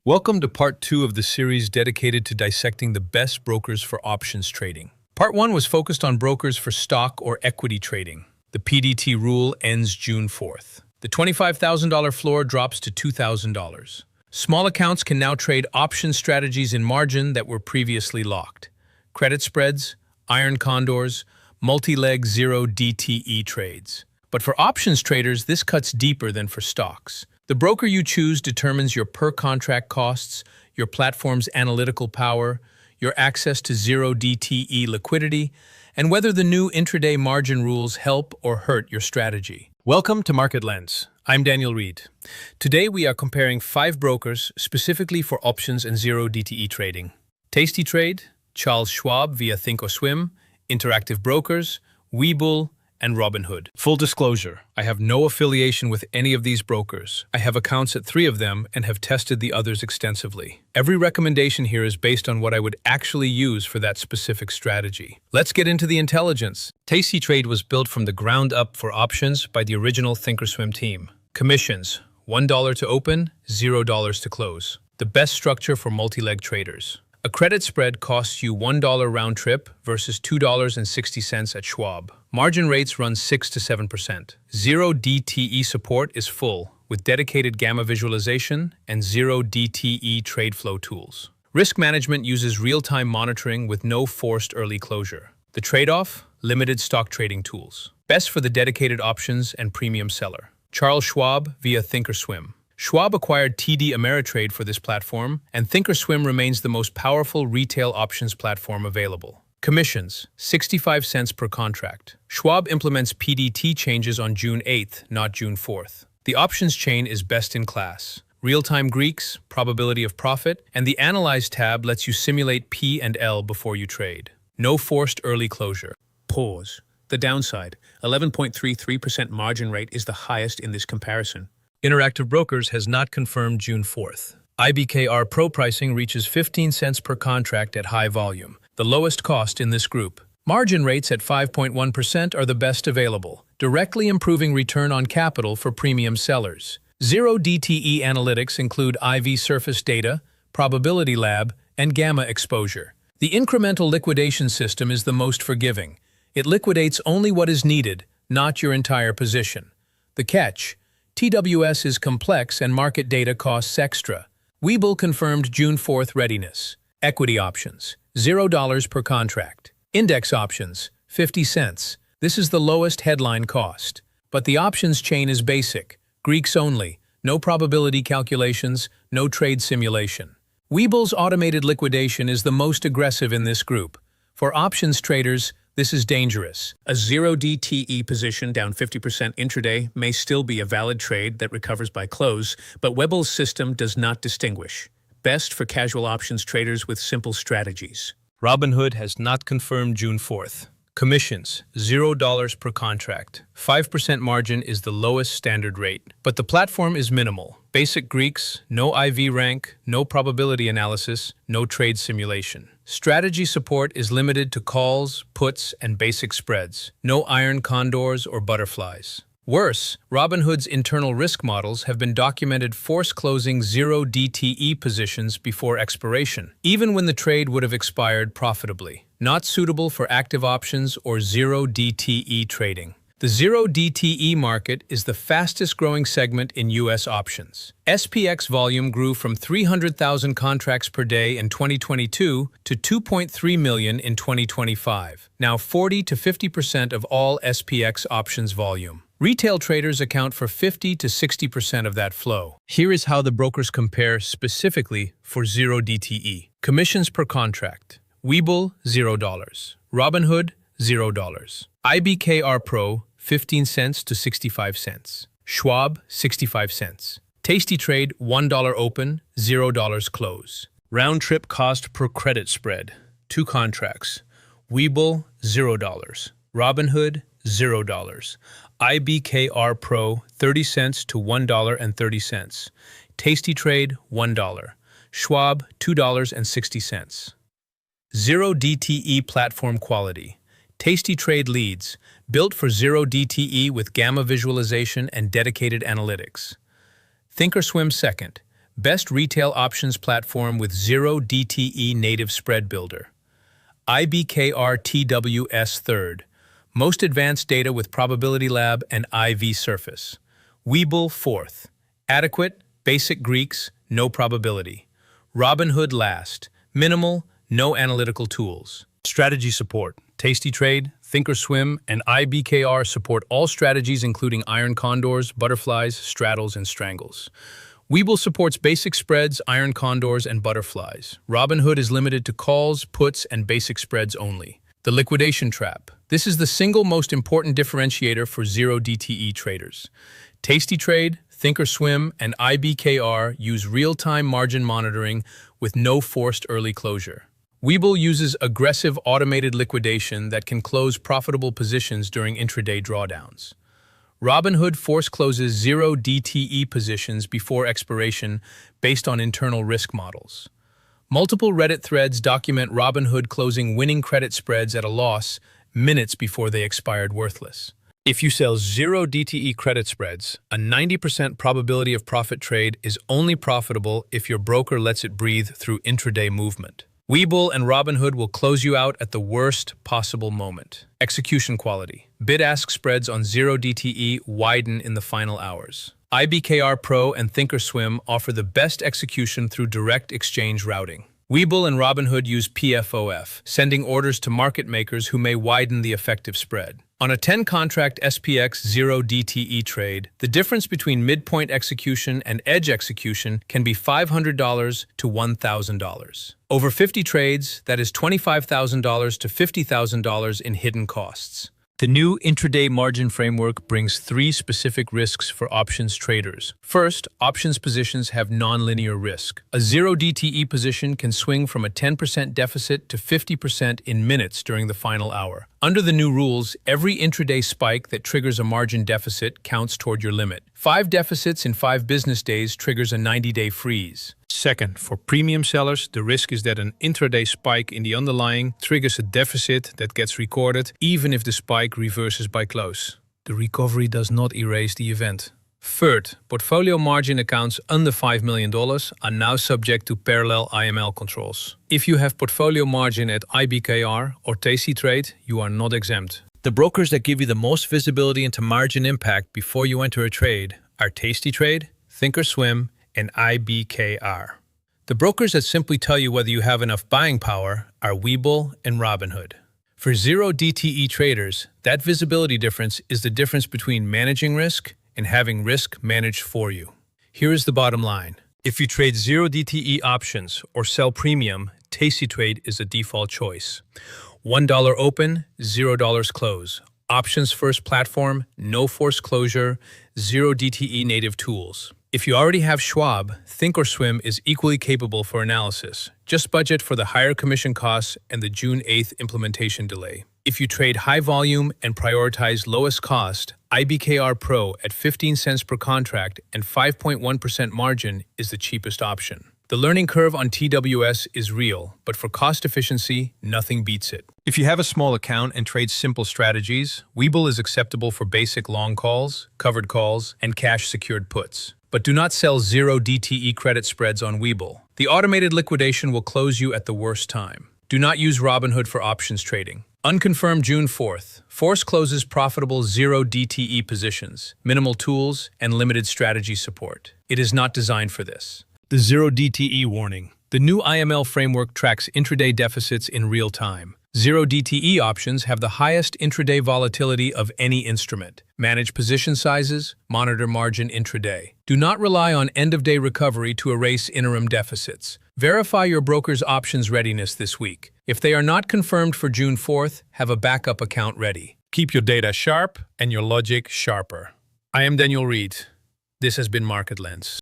Welcome to part 2 of the series dedicated to dissecting the best brokers for options trading. Part 1 was focused on brokers for stock or equity trading. The PDT rule ends June 4th. The $25,000 floor drops to $2,000. Small accounts can now trade option strategies in margin that were previously locked. Credit spreads, iron condors, multi-leg zero DTE trades. But for options traders, this cuts deeper than for stocks. The broker you choose determines your per-contract costs, your platform's analytical power, your access to zero DTE liquidity, and whether the new intraday margin rules help or hurt your strategy. Welcome to Market Lens. I'm Daniel Reed. Today we are comparing 5 brokers specifically for options and zero DTE trading. Tastytrade, Charles Schwab via Thinkorswim, Interactive Brokers, Webull, and Robinhood. Full disclosure, I have no affiliation with any of these brokers. I have accounts at 3 of them and have tested the others extensively. Every recommendation here is based on what I would actually use for that specific strategy. Let's get into the intelligence. Tastytrade was built from the ground up for options by the original Thinkorswim team. Commissions, $1 to open, $0 to close. The best structure for multi-leg traders. A credit spread costs you $1 round trip versus $2.60 at Schwab. Margin rates run 6 to 7%. Zero DTE support is full, with dedicated gamma visualization and zero DTE trade flow tools. Risk management uses real-time monitoring with no forced early closure. The trade-off? Limited stock trading tools. Best for the dedicated options and premium seller. Charles Schwab via Thinkorswim. Schwab acquired TD Ameritrade for this platform, and Thinkorswim remains the most powerful retail options platform available. Commissions, 65 cents per contract. Schwab implements PDT changes on June 8th, not June 4th. The options chain is best in class. Real-time Greeks, probability of profit, and the Analyze tab lets you simulate P and L before you trade. No forced early closure. Pause. The downside, 11.33% margin rate is the highest in this comparison. Interactive Brokers has not confirmed June 4th. IBKR Pro pricing reaches 15 cents per contract at high volume, the lowest cost in this group. Margin rates at 5.1% are the best available, directly improving return on capital for premium sellers. Zero DTE analytics include IV surface data, probability lab, and gamma exposure. The incremental liquidation system is the most forgiving. It liquidates only what is needed, not your entire position. The catch: TWS is complex and market data costs extra. Webull confirmed June 4th readiness. Equity options, $0 per contract. Index options, 50 cents. This is the lowest headline cost. But the options chain is basic, Greeks only, no probability calculations, no trade simulation. Webull's automated liquidation is the most aggressive in this group. For options traders, this is dangerous. A zero DTE position down 50% intraday may still be a valid trade that recovers by close, but Webull's system does not distinguish. Best for casual options traders with simple strategies. Robinhood has not confirmed June 4th. Commissions, $0 per contract. 5% margin is the lowest standard rate, but the platform is minimal. Basic Greeks, no IV rank, no probability analysis, no trade simulation. Strategy support is limited to calls, puts, and basic spreads. No iron condors or butterflies. Worse, Robinhood's internal risk models have been documented force-closing zero DTE positions before expiration, even when the trade would have expired profitably. Not suitable for active options or zero DTE trading. The zero DTE market is the fastest-growing segment in U.S. options. SPX volume grew from 300,000 contracts per day in 2022 to 2.3 million in 2025, now 40 to 50% of all SPX options volume. Retail traders account for 50 to 60% of that flow. Here is how the brokers compare specifically for zero DTE. Commissions per contract. Webull, $0. Robinhood, $0. IBKR Pro, 15 cents to 65 cents. Schwab, 65 cents. Tastytrade, $1 open, $0 close. Round trip cost per credit spread. 2 contracts. Webull, $0. Robinhood, $0. IBKR Pro, 30 cents to $1.30. Tastytrade, $1. Schwab, $2.60. Zero DTE platform quality. Tastytrade leads, built for zero DTE with gamma visualization and dedicated analytics. Thinkorswim second, best retail options platform with zero DTE native spread builder. IBKR TWS third, most advanced data with Probability Lab and IV Surface. Webull fourth, adequate, basic Greeks, no probability. Robinhood last, minimal, no analytical tools. Strategy support. Tastytrade, Thinkorswim, and IBKR support all strategies including iron condors, butterflies, straddles, and strangles. Webull supports basic spreads, iron condors, and butterflies. Robinhood is limited to calls, puts, and basic spreads only. The liquidation trap. This is the single most important differentiator for zero DTE traders. Tastytrade, Thinkorswim, and IBKR use real-time margin monitoring with no forced early closure. Webull uses aggressive automated liquidation that can close profitable positions during intraday drawdowns. Robinhood force closes zero DTE positions before expiration based on internal risk models. Multiple Reddit threads document Robinhood closing winning credit spreads at a loss minutes before they expired worthless. If you sell zero DTE credit spreads, a 90% probability of profit trade is only profitable if your broker lets it breathe through intraday movement. Webull and Robinhood will close you out at the worst possible moment. Execution quality. Bid-ask spreads on zero DTE widen in the final hours. IBKR Pro and Thinkorswim offer the best execution through direct exchange routing. Webull and Robinhood use PFOF, sending orders to market makers who may widen the effective spread. On a 10-contract SPX 0 DTE trade, the difference between midpoint execution and edge execution can be $500 to $1,000. Over 50 trades, that is $25,000 to $50,000 in hidden costs. The new intraday margin framework brings 3 specific risks for options traders. First, options positions have nonlinear risk. A zero DTE position can swing from a 10% deficit to 50% in minutes during the final hour. Under the new rules, every intraday spike that triggers a margin deficit counts toward your limit. 5 deficits in 5 business days triggers a 90-day freeze. Second, for premium sellers, the risk is that an intraday spike in the underlying triggers a deficit that gets recorded even if the spike reverses by close. The recovery does not erase the event. Third, portfolio margin accounts under $5 million are now subject to parallel IML controls. If you have portfolio margin at IBKR or Tastytrade, you are not exempt. The brokers that give you the most visibility into margin impact before you enter a trade are Tastytrade, Thinkorswim, and IBKR. The brokers that simply tell you whether you have enough buying power are Webull and Robinhood. For zero DTE traders, that visibility difference is the difference between managing risk and having risk managed for you. Here is the bottom line. If you trade zero DTE options or sell premium, Tastytrade is a default choice. $1 open, $0 close. Options first platform, no forced closure, zero DTE native tools. If you already have Schwab, Thinkorswim is equally capable for analysis. Just budget for the higher commission costs and the June 8th implementation delay. If you trade high volume and prioritize lowest cost, IBKR Pro at 15 cents per contract and 5.1% margin is the cheapest option. The learning curve on TWS is real, but for cost efficiency, nothing beats it. If you have a small account and trade simple strategies, Webull is acceptable for basic long calls, covered calls, and cash-secured puts. But do not sell zero DTE credit spreads on Webull. The automated liquidation will close you at the worst time. Do not use Robinhood for options trading. Unconfirmed June 4th. Force closes profitable zero DTE positions, minimal tools, and limited strategy support. It is not designed for this. The zero DTE warning. The new IML framework tracks intraday deficits in real time. Zero DTE options have the highest intraday volatility of any instrument. Manage position sizes, monitor margin intraday. Do not rely on end-of-day recovery to erase interim deficits. Verify your broker's options readiness this week. If they are not confirmed for June 4th, have a backup account ready. Keep your data sharp and your logic sharper. I am Daniel Reed. This has been Market Lens.